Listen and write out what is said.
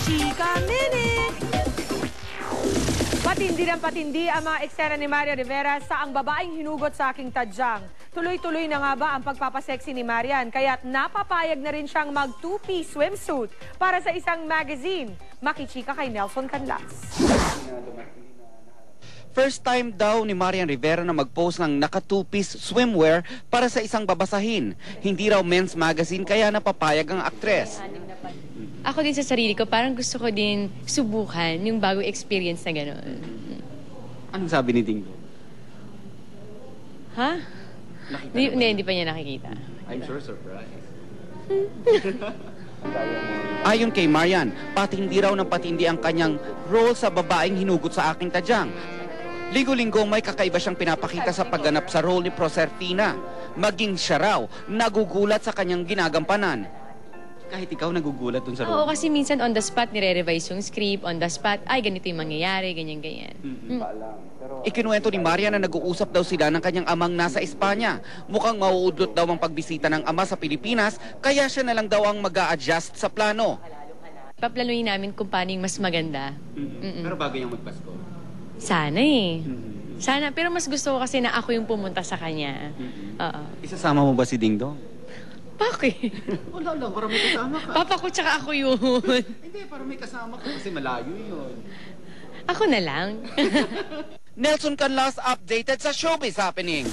Chika Minute! Patindi ng patindi ang mga eksena ni Marian Rivera sa Ang Babaeng Hinugot sa Aking Tadyang. Tuloy-tuloy na nga ba ang pagpapaseksi ni Marian, kaya't napapayag na rin siyang mag two-piece swimsuit para sa isang magazine. Makichika kay Nelson Canlas. First time daw ni Marian Rivera na mag-post ng naka two-piece swimwear para sa isang babasahin. Hindi raw men's magazine kaya napapayag ang aktres. Ako din sa sarili ko, parang gusto ko din subukan yung bagong experience na gano'n. Anong sabi ni Dingdong? Ha? Hindi pa niya nakikita. I'm sure surprised. Ayon kay Marian, patindi raw ng patindi ang kanyang role sa Babaeng Hinugot sa Aking Tadyang. Linggo-linggo may kakaiba siyang pinapakita sa pagganap sa role ni Proserpina. Maging siya raw, nagugulat sa kanyang ginagampanan. Kahit ikaw nagugulat dun sa role? Oo, kasi minsan on the spot nire-revise yung script, on the spot, ay ganito yung mangyayari, ganyan-ganyan. Ikinuwento ni Marian na nag-uusap daw sila ng kanyang amang nasa Espanya. Mukhang mauudlot daw ang pagbisita ng ama sa Pilipinas, kaya siya na lang daw ang mag-a-adjust sa plano. Paplanuhin namin kung paano yung mas maganda. Pero bago yung magpasko? Sana eh. Sana, pero mas gusto ko kasi na ako yung pumunta sa kanya. Oo. Isasama mo ba si Dingdong? Bakit? Wala lang, para may kasama ka. Papa ko tsaka ako yun. Hindi, para may kasama ka kasi malayo yun. Ako na lang. Nelson Canlas updated sa Showbiz Happening.